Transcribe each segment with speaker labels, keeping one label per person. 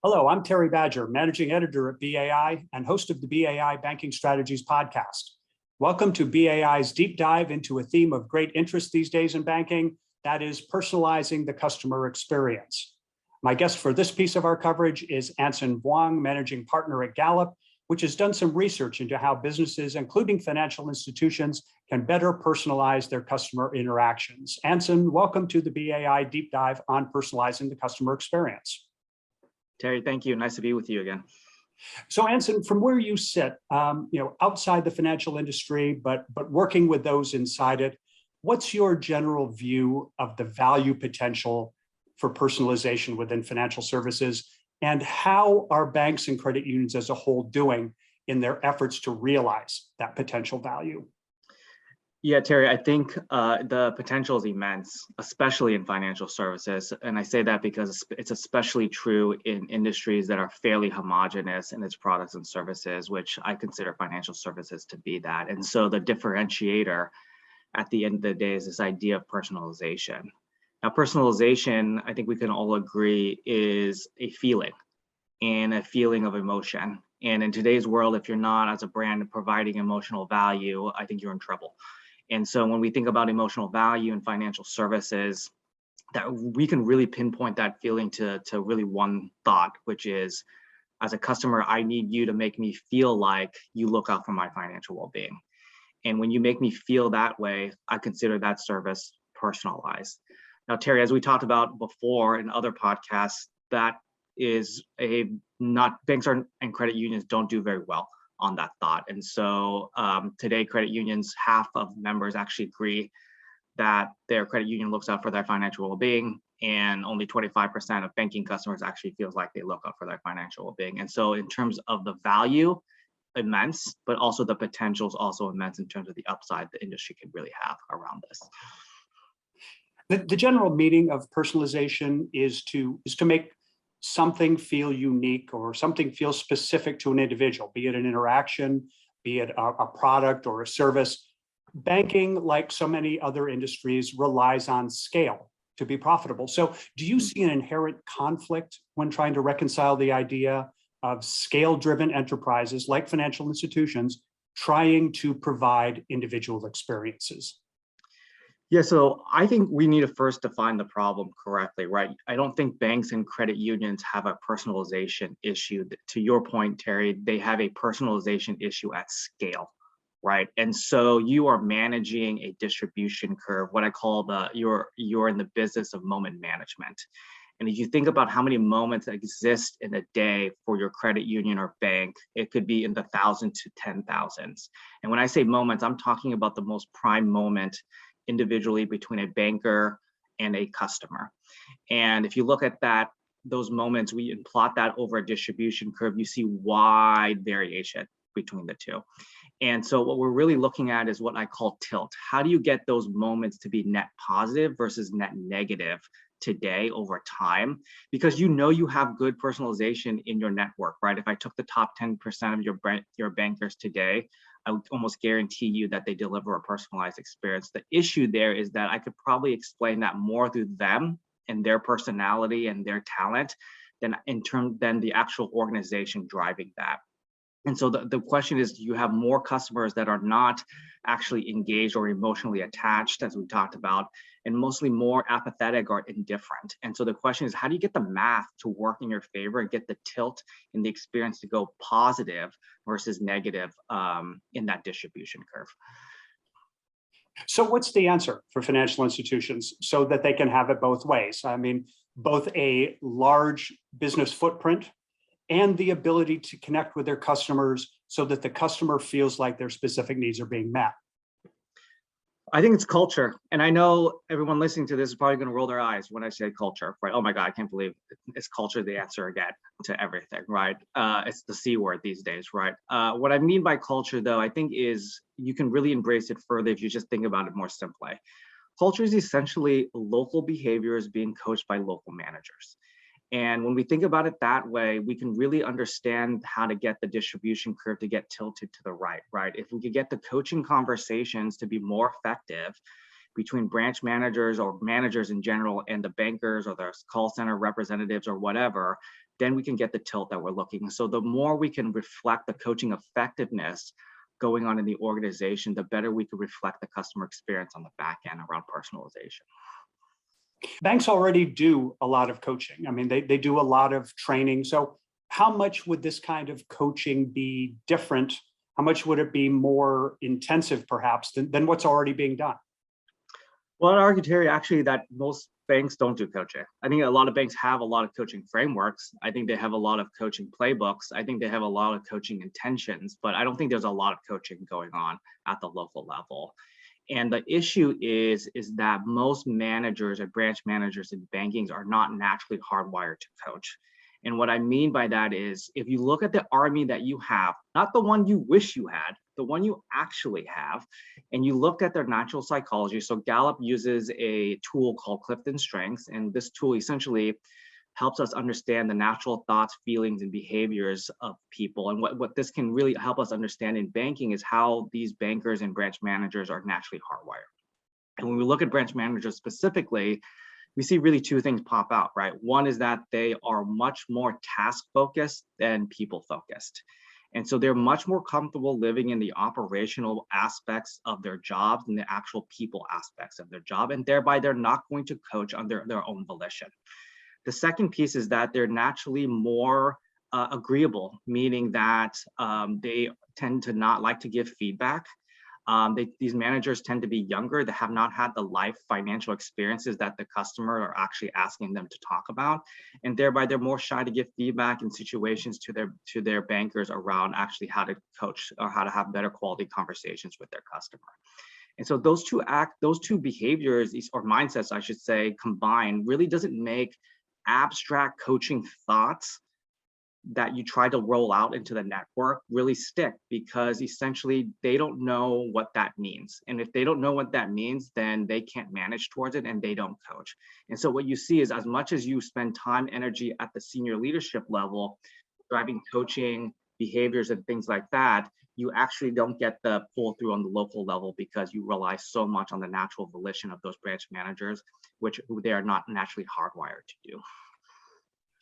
Speaker 1: Hello, I'm Terry Badger, Managing Editor at BAI and host of the BAI Banking Strategies podcast. Welcome to BAI's deep dive into a theme of great interest these days in banking, that is personalizing the customer experience. My guest for this piece of our coverage is Anson Vuong, Managing Partner at Gallup, which has done some research into how businesses, including financial institutions, can better personalize their customer interactions. Anson, welcome to the BAI deep dive on personalizing the customer experience.
Speaker 2: Terry, thank you. Nice to be with you again.
Speaker 1: So Anson, from where you sit, outside the financial industry, but working with those inside it, what's your general view of the value potential for personalization within financial services? And how are banks and credit unions as a whole doing in their efforts to realize that potential value?
Speaker 2: Yeah, Terry, I think the potential is immense, especially in financial services. And I say that because it's especially true in industries that are fairly homogenous in its products and services, which I consider financial services to be that. And so the differentiator at the end of the day is this idea of personalization. Now, personalization, I think we can all agree, is a feeling and a feeling of emotion. And in today's world, if you're not, as a brand, providing emotional value, I think you're in trouble. And so when we think about emotional value in financial services, that we can really pinpoint that feeling to really one thought, which is, as a customer, I need you to make me feel like you look out for my financial well-being. And when you make me feel that way, I consider that service personalized. Now, Terry, as we talked about before in other podcasts, that is banks and credit unions don't do very well on that thought. And so today, credit unions, half of members actually agree that their credit union looks out for their financial well-being, and only 25% of banking customers actually feels like they look out for their financial well-being. And so in terms of the value, immense, but also the potential is also immense in terms of the upside the industry can really have around this.
Speaker 1: The general meaning of personalization is to make something feel unique or something feel specific to an individual, be it an interaction, be it a product or a service. Banking, like so many other industries, relies on scale to be profitable. So do you see an inherent conflict when trying to reconcile the idea of scale-driven enterprises like financial institutions trying to provide individual experiences?
Speaker 2: Yeah, so I think we need to first define the problem correctly, right? I don't think banks and credit unions have a personalization issue. To your point, Terry, they have a personalization issue at scale, right? And so you are managing a distribution curve, what I call you're in the business of moment management. And if you think about how many moments exist in a day for your credit union or bank, it could be in the thousands to 10,000s. And when I say moments, I'm talking about the most prime moment individually between a banker and a customer. And if you look at those moments, we plot that over a distribution curve, you see wide variation between the two. And so what we're really looking at is what I call tilt. How do you get those moments to be net positive versus net negative today over time? Because you have good personalization in your network, right? If I took the top 10% of your bankers today, I would almost guarantee you that they deliver a personalized experience. The issue there is that I could probably explain that more through them and their personality and their talent than the actual organization driving that. And so the question is, do you have more customers that are not actually engaged or emotionally attached, as we talked about, and mostly more apathetic or indifferent? And so the question is, how do you get the math to work in your favor and get the tilt in the experience to go positive versus negative in that distribution curve?
Speaker 1: So what's the answer for financial institutions so that they can have it both ways? I mean, both a large business footprint and the ability to connect with their customers so that the customer feels like their specific needs are being met?
Speaker 2: I think it's culture. And I know everyone listening to this is probably going to roll their eyes when I say culture, right? Oh my God, I can't believe it's culture the answer again to everything, right? It's the C word these days, right? What I mean by culture, though, I think is you can really embrace it further if you just think about it more simply. Culture is essentially local behaviors being coached by local managers. And when we think about it that way, we can really understand how to get the distribution curve to get tilted to the right? If we could get the coaching conversations to be more effective between branch managers or managers in general and the bankers or the call center representatives or whatever, then we can get the tilt that we're looking. So the more we can reflect the coaching effectiveness going on in the organization, the better we can reflect the customer experience on the back end around personalization.
Speaker 1: Banks already do a lot of coaching. I mean, they do a lot of training. So how much would this kind of coaching be different? How much would it be more intensive, perhaps, than what's already being done?
Speaker 2: Well, I'd argue, Terry, actually, that most banks don't do coaching. I think a lot of banks have a lot of coaching frameworks. I think they have a lot of coaching playbooks. I think they have a lot of coaching intentions, but I don't think there's a lot of coaching going on at the local level. And the issue is that most managers or branch managers in bankings are not naturally hardwired to coach. And what I mean by that is, if you look at the army that you have, not the one you wish you had, the one you actually have, and you look at their natural psychology. So Gallup uses a tool called Clifton Strengths, and this tool essentially helps us understand the natural thoughts, feelings, and behaviors of people. And what this can really help us understand in banking is how these bankers and branch managers are naturally hardwired. And when we look at branch managers specifically, we see really two things pop out, right? One is that they are much more task focused than people focused. And so they're much more comfortable living in the operational aspects of their jobs and the actual people aspects of their job. And thereby they're not going to coach under their own volition. The second piece is that they're naturally more agreeable, meaning that they tend to not like to give feedback. These managers tend to be younger. They have not had the life financial experiences that the customer are actually asking them to talk about. And thereby they're more shy to give feedback in situations to their bankers around actually how to coach or how to have better quality conversations with their customer. And so those two behaviors or mindsets, I should say, combined really doesn't make abstract coaching thoughts that you try to roll out into the network really stick, because essentially they don't know what that means. And if they don't know what that means, then they can't manage towards it and they don't coach. And so what you see is, as much as you spend time, energy at the senior leadership level, driving coaching behaviors and things like that, you actually don't get the pull through on the local level because you rely so much on the natural volition of those branch managers, who they are not naturally hardwired to do.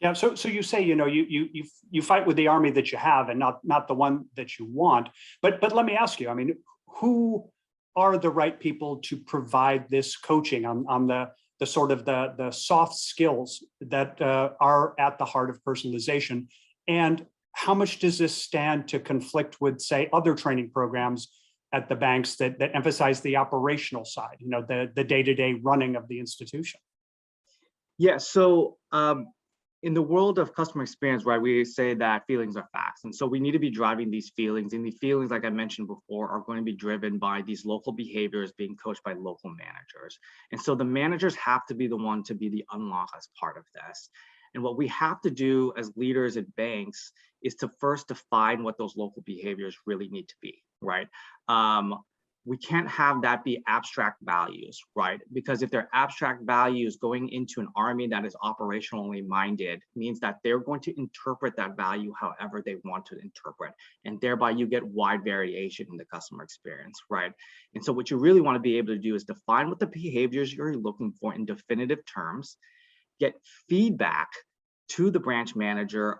Speaker 1: Yeah, so you say, you fight with the army that you have and not the one that you want. But let me ask you, I mean, who are the right people to provide this coaching on the sort of the soft skills that are at the heart of personalization? And how much does this stand to conflict with, say, other training programs at the banks that emphasize the operational side, the day-to-day running of the institution?
Speaker 2: Yeah, so in the world of customer experience, right, we say that feelings are facts. And so we need to be driving these feelings. And the feelings, like I mentioned before, are going to be driven by these local behaviors being coached by local managers. And so the managers have to be the one to be the unlock as part of this. And what we have to do as leaders at banks is to first define what those local behaviors really need to be, right? We can't have that be abstract values, right? Because if they're abstract values, going into an army that is operationally minded means that they're going to interpret that value however they want to interpret. And thereby you get wide variation in the customer experience, right? And so what you really want to be able to do is define what the behaviors you're looking for in definitive terms, get feedback to the branch manager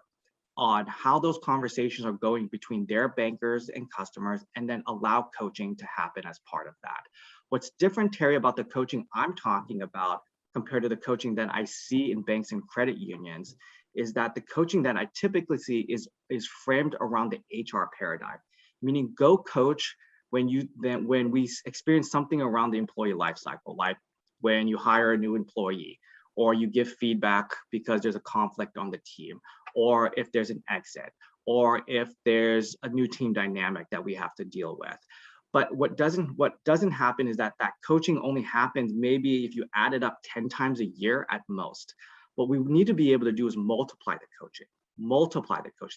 Speaker 2: on how those conversations are going between their bankers and customers, and then allow coaching to happen as part of that. What's different, Terry, about the coaching I'm talking about compared to the coaching that I see in banks and credit unions is that the coaching that I typically see is framed around the HR paradigm, meaning go coach when we experience something around the employee life cycle, like when you hire a new employee, or you give feedback because there's a conflict on the team, or if there's an exit, or if there's a new team dynamic that we have to deal with. But what doesn't happen is that coaching only happens maybe if you add it up 10 times a year at most. What we need to be able to do is multiply the coaching.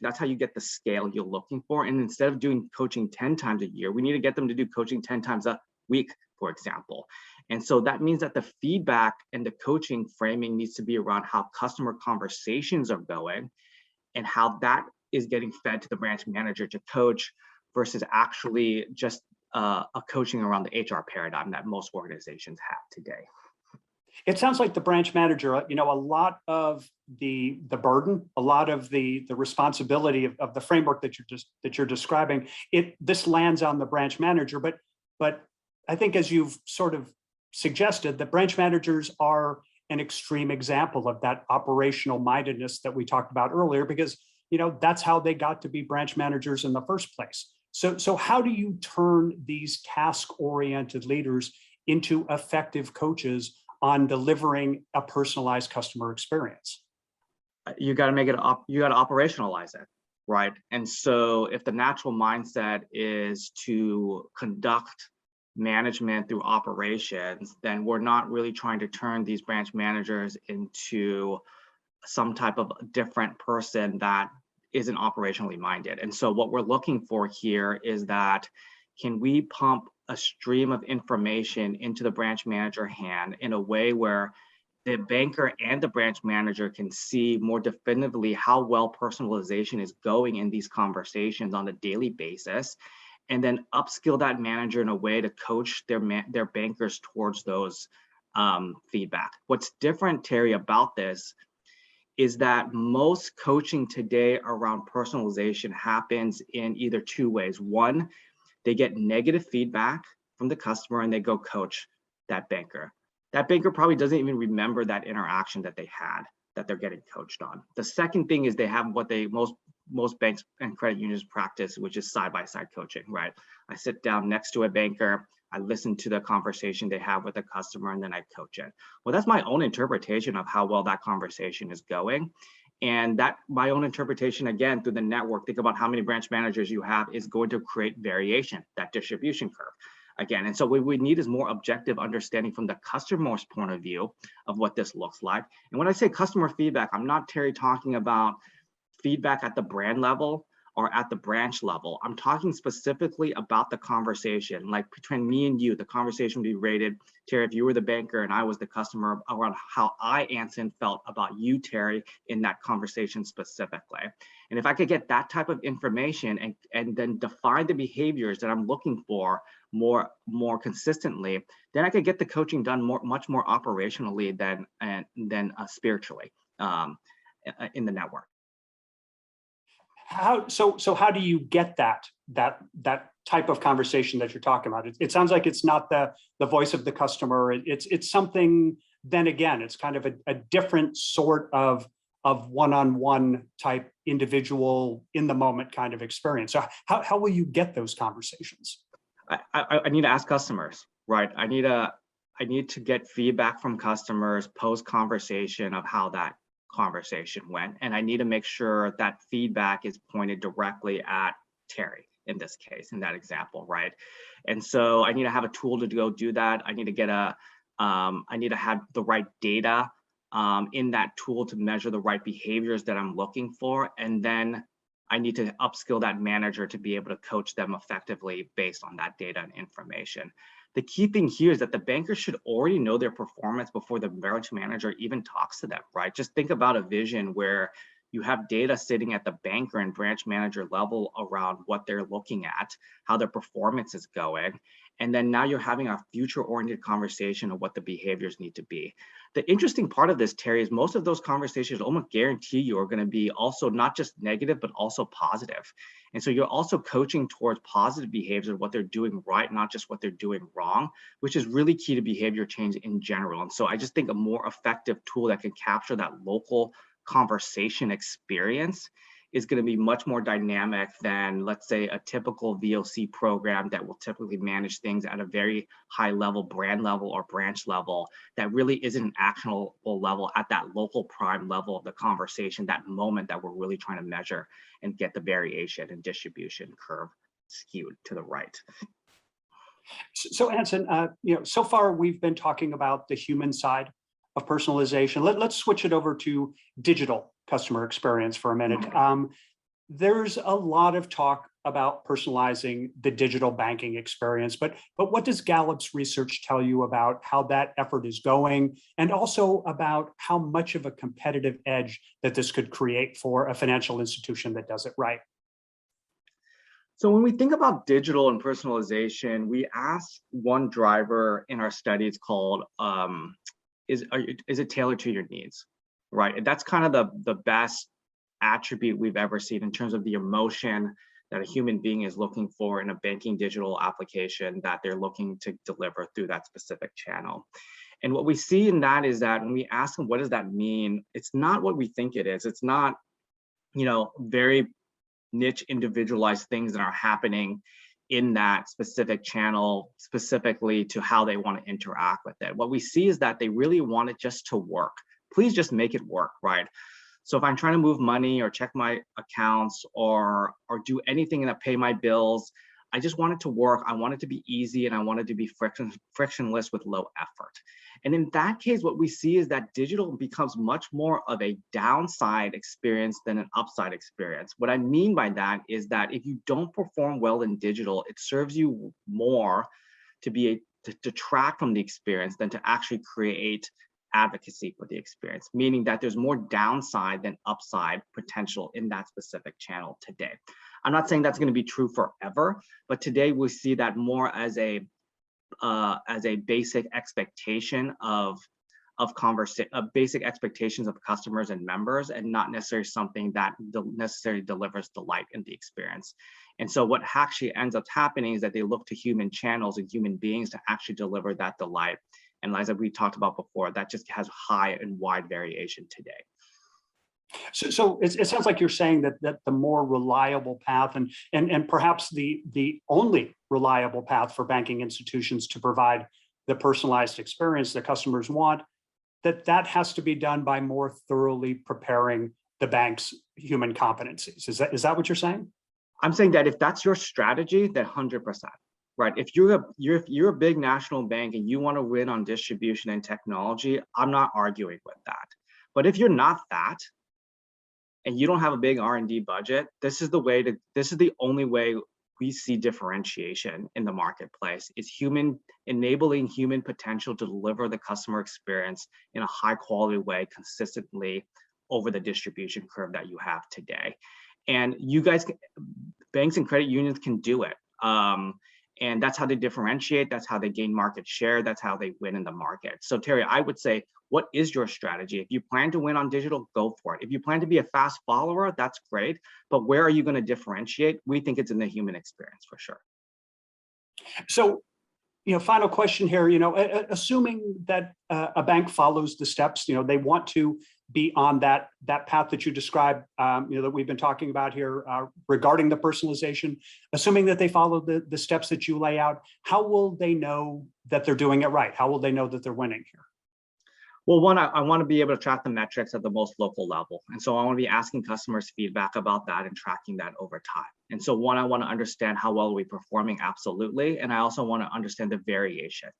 Speaker 2: That's how you get the scale you're looking for. And instead of doing coaching 10 times a year, we need to get them to do coaching 10 times a week, for example. And so that means that the feedback and the coaching framing needs to be around how customer conversations are going and how that is getting fed to the branch manager to coach versus actually just a coaching around the HR paradigm that most organizations have today.
Speaker 1: It sounds like the branch manager, a lot of the burden, a lot of the responsibility of the framework that you're describing, this lands on the branch manager. But I think, as you've sort of suggested, that branch managers are an extreme example of that operational mindedness that we talked about earlier, because that's how they got to be branch managers in the first place. So how do you turn these task-oriented leaders into effective coaches on delivering a personalized customer experience?
Speaker 2: You got to make it up. You got to operationalize it, right? And so if the natural mindset is to conduct management through operations, then we're not really trying to turn these branch managers into some type of different person that isn't operationally minded. And so what we're looking for here is that, can we pump a stream of information into the branch manager hand in a way where the banker and the branch manager can see more definitively how well personalization is going in these conversations on a daily basis, and then upskill that manager in a way to coach their bankers towards those feedback. What's different, Terry, about this is that most coaching today around personalization happens in either two ways. One, they get negative feedback from the customer and they go coach that banker. That banker probably doesn't even remember that interaction that they had, that they're getting coached on. The second thing is they have what most banks and credit unions practice, which is side-by-side coaching, right? I sit down next to a banker, I listen to the conversation they have with the customer, and then I coach it. Well, that's my own interpretation of how well that conversation is going. And that my own interpretation, again, through the network, think about how many branch managers you have, is going to create variation, that distribution curve. Again, and so what we need is more objective understanding from the customer's point of view of what this looks like. And when I say customer feedback, I'm not, Terry, talking about feedback at the brand level or at the branch level. I'm talking specifically about the conversation, like between me and you. The conversation would be rated, Terry, if you were the banker and I was the customer, around how I, Anson, felt about you, Terry, in that conversation specifically. And if I could get that type of information and then define the behaviors that I'm looking for more consistently, then I could get the coaching done much more operationally than spiritually in the network.
Speaker 1: How do you get that type of conversation that you're talking about? It sounds like it's not the voice of the customer. It's something. Then again, it's kind of a different sort of one-on-one type individual in the moment kind of experience. So how will you get those conversations?
Speaker 2: I need to ask customers, right? I need to get feedback from customers post conversation of how that conversation went, and I need to make sure that feedback is pointed directly at Terry in this case, in that example, right? And so I need to have a tool to go do that. I need to get I need to have the right data in that tool to measure the right behaviors that I'm looking for, and then I need to upskill that manager to be able to coach them effectively based on that data and information. The key thing here is that the banker should already know their performance before the branch manager even talks to them, right? Just think about a vision where you have data sitting at the banker and branch manager level around what they're looking at, how their performance is going. And then now you're having a future-oriented conversation of what the behaviors need to be. The interesting part of this, Terry, is most of those conversations almost guarantee you are going to be also not just negative, but also positive. And so you're also coaching towards positive behaviors of what they're doing right, not just what they're doing wrong, which is really key to behavior change in general. And so I just think a more effective tool that can capture that local conversation experience is going to be much more dynamic than, let's say, a typical VOC program that will typically manage things at a very high level, brand level or branch level, that really isn't an actionable level at that local prime level of the conversation, that moment that we're really trying to measure and get the variation and distribution curve skewed to the right.
Speaker 1: So Anson, so far we've been talking about the human side of personalization. Let's switch it over to digital customer experience for a minute. There's a lot of talk about personalizing the digital banking experience, but what does Gallup's research tell you about how that effort is going, and also about how much of a competitive edge that this could create for a financial institution that does it right?
Speaker 2: So when we think about digital and personalization, we asked one driver in our studies called is it tailored to your needs, right? And that's kind of the best attribute we've ever seen in terms of the emotion that a human being is looking for in a banking digital application that they're looking to deliver through that specific channel. And what we see in that is that when we ask them, what does that mean? It's not what we think it is. It's not, very niche individualized things that are happening in that specific channel, specifically to how they want to interact with it. What we see is that they really want it just to work. Please just make it work, right? So if I'm trying to move money or check my accounts or do anything that pay my bills, I just want it to work. I want it to be easy and I want it to be frictionless with low effort. And in that case, what we see is that digital becomes much more of a downside experience than an upside experience. What I mean by that is that if you don't perform well in digital, it serves you more to detract from the experience than to actually create advocacy for the experience, meaning that there's more downside than upside potential in that specific channel today. I'm not saying that's going to be true forever, but today we see that more as a basic expectation of basic expectations of customers and members, and not necessarily something that necessarily delivers delight in the experience. And so what actually ends up happening is that they look to human channels and human beings to actually deliver that delight. And as we talked about before, that just has high and wide variation today.
Speaker 1: So it sounds like you're saying that the more reliable path and perhaps the only reliable path for banking institutions to provide the personalized experience that customers want, that has to be done by more thoroughly preparing the bank's human competencies. Is that what you're saying?
Speaker 2: I'm saying that if that's your strategy, then 100%. Right. If you're a big national bank and you want to win on distribution and technology, I'm not arguing with that. But if you're not that, and you don't have a big R&D budget, this is the only way we see differentiation in the marketplace. Is enabling human potential to deliver the customer experience in a high quality way consistently over the distribution curve that you have today. And you guys, banks and credit unions can do it. And that's how they differentiate. That's how they gain market share. That's how they win in the market. So Terry, I would say, what is your strategy? If you plan to win on digital, go for it. If you plan to be a fast follower, that's great. But where are you going to differentiate? We think it's in the human experience for sure.
Speaker 1: So, final question here, assuming that a bank follows the steps, they want to be on that path that you described, that we've been talking about here regarding the personalization, assuming that they follow the steps that you lay out, how will they know that they're doing it right? How will they know that they're winning here?
Speaker 2: Well, one, I want to be able to track the metrics at the most local level. And so I want to be asking customers feedback about that and tracking that over time. And so one, I want to understand how well are we performing, absolutely. And I also want to understand the variation.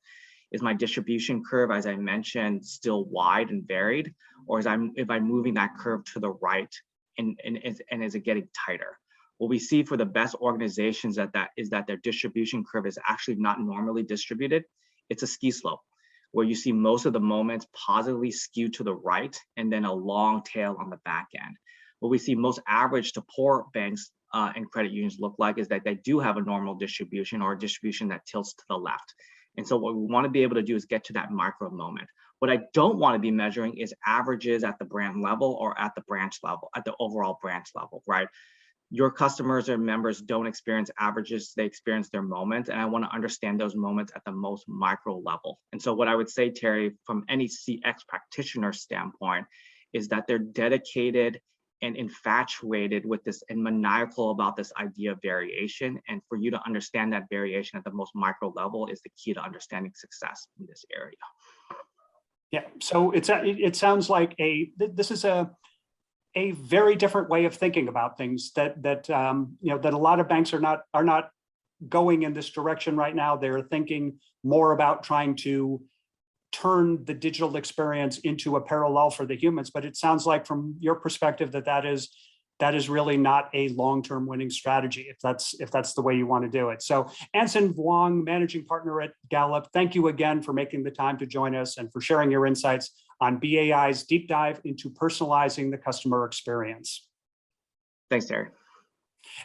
Speaker 2: Is my distribution curve, as I mentioned, still wide and varied? Or if I'm moving that curve to the right and is it getting tighter? What we see for the best organizations is that their distribution curve is actually not normally distributed. It's a ski slope, where you see most of the moments positively skewed to the right and then a long tail on the back end. What we see most average to poor banks and credit unions look like is that they do have a normal distribution or a distribution that tilts to the left. And so what we want to be able to do is get to that micro moment. What I don't want to be measuring is averages at the brand level or at the branch level, at the overall branch level, right? Your customers or members don't experience averages, they experience their moments. And I want to understand those moments at the most micro level. And so what I would say, Terry, from any CX practitioner standpoint, is that they're dedicated and infatuated with this and maniacal about this idea of variation. And for you to understand that variation at the most micro level is the key to understanding success in this area.
Speaker 1: Yeah, so it sounds like this is a very different way of thinking about things that a lot of banks are not going in this direction right now. They're thinking more about trying to turn the digital experience into a parallel for the humans. But it sounds like from your perspective that is really not a long-term winning strategy if that's the way you want to do it. So Anson Vuong, managing partner at Gallup, thank you again for making the time to join us and for sharing your insights on BAI's deep dive into personalizing the customer experience.
Speaker 2: Thanks, Terry.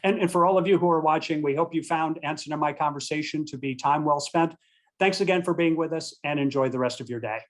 Speaker 1: And for all of you who are watching, we hope you found Anson and my conversation to be time well spent. Thanks again for being with us and enjoy the rest of your day.